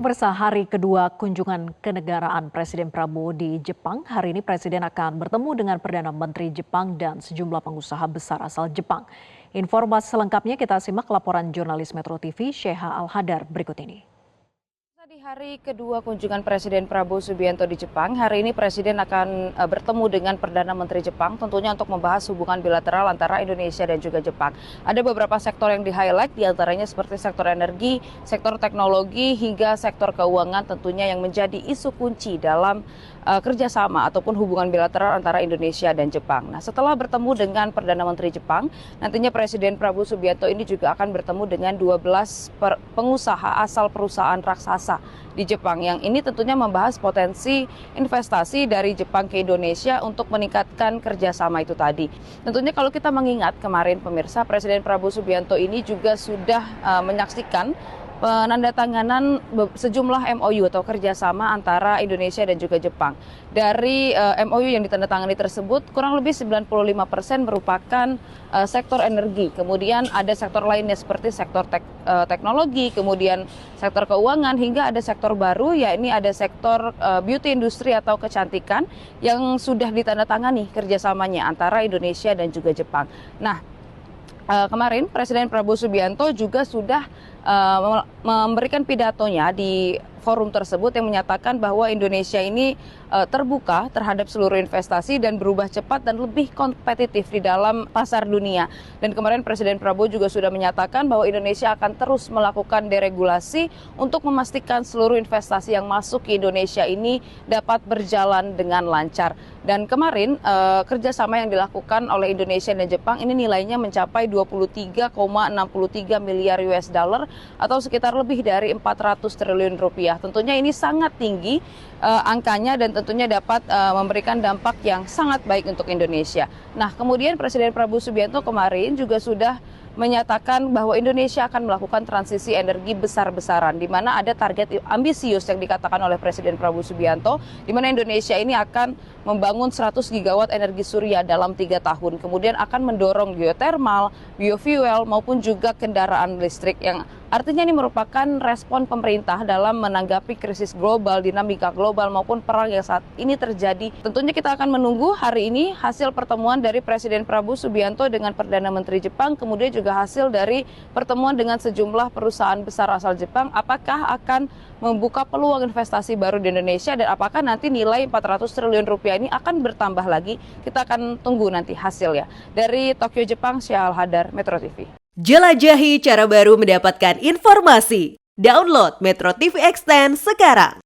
Pemirsa, hari kedua kunjungan kenegaraan Presiden Prabowo di Jepang, hari ini Presiden akan bertemu dengan Perdana Menteri Jepang dan sejumlah pengusaha besar asal Jepang. Informasi selengkapnya kita simak laporan jurnalis Metro TV Sheha Al-Hadar berikut ini. Di hari kedua kunjungan Presiden Prabowo Subianto di Jepang, hari ini Presiden akan bertemu dengan Perdana Menteri Jepang tentunya untuk membahas hubungan bilateral antara Indonesia dan juga Jepang. Ada beberapa sektor yang di-highlight, diantaranya seperti sektor energi, sektor teknologi, hingga sektor keuangan tentunya yang menjadi isu kunci dalam kerjasama ataupun hubungan bilateral antara Indonesia dan Jepang. Nah, setelah bertemu dengan Perdana Menteri Jepang, nantinya Presiden Prabowo Subianto ini juga akan bertemu dengan 12 pengusaha asal perusahaan raksasa di Jepang, yang ini tentunya membahas potensi investasi dari Jepang ke Indonesia untuk meningkatkan kerjasama itu tadi. Tentunya kalau kita mengingat kemarin pemirsa, Presiden Prabowo Subianto ini juga sudah menyaksikan penandatanganan sejumlah MOU atau kerjasama antara Indonesia dan juga Jepang. Dari MOU yang ditandatangani tersebut, kurang lebih 95% merupakan sektor energi. Kemudian ada sektor lainnya seperti sektor teknologi, kemudian sektor keuangan, hingga ada sektor baru, yakni ada sektor beauty industry atau kecantikan yang sudah ditandatangani kerjasamanya antara Indonesia dan juga Jepang. Nah, kemarin Presiden Prabowo Subianto juga sudah memberikan pidatonya di forum tersebut yang menyatakan bahwa Indonesia ini terbuka terhadap seluruh investasi dan berubah cepat dan lebih kompetitif di dalam pasar dunia. Dan kemarin Presiden Prabowo juga sudah menyatakan bahwa Indonesia akan terus melakukan deregulasi untuk memastikan seluruh investasi yang masuk ke Indonesia ini dapat berjalan dengan lancar. Dan kemarin kerjasama yang dilakukan oleh Indonesia dan Jepang ini nilainya mencapai 23,63 miliar US dollar atau sekitar lebih dari 400 triliun rupiah. Tentunya ini sangat tinggi angkanya dan tentunya dapat memberikan dampak yang sangat baik untuk Indonesia. Nah, kemudian Presiden Prabowo Subianto kemarin juga sudah menyatakan bahwa Indonesia akan melakukan transisi energi besar-besaran, di mana ada target ambisius yang dikatakan oleh Presiden Prabowo Subianto, di mana Indonesia ini akan membangun 100 gigawatt energi surya dalam 3 tahun, kemudian akan mendorong geothermal, biofuel, maupun juga kendaraan listrik, yang artinya ini merupakan respon pemerintah dalam menanggapi krisis global, dinamika global, maupun perang yang saat ini terjadi. Tentunya kita akan menunggu hari ini hasil pertemuan dari Presiden Prabowo Subianto dengan Perdana Menteri Jepang, kemudian juga hasil dari pertemuan dengan sejumlah perusahaan besar asal Jepang, apakah akan membuka peluang investasi baru di Indonesia dan apakah nanti nilai 400 triliun rupiah ini akan bertambah lagi. Kita akan tunggu nanti hasilnya. Dari Tokyo, Jepang, Sheha Al-Hadar, Metro TV. Jelajahi cara baru mendapatkan informasi. Download Metro TV Extend sekarang.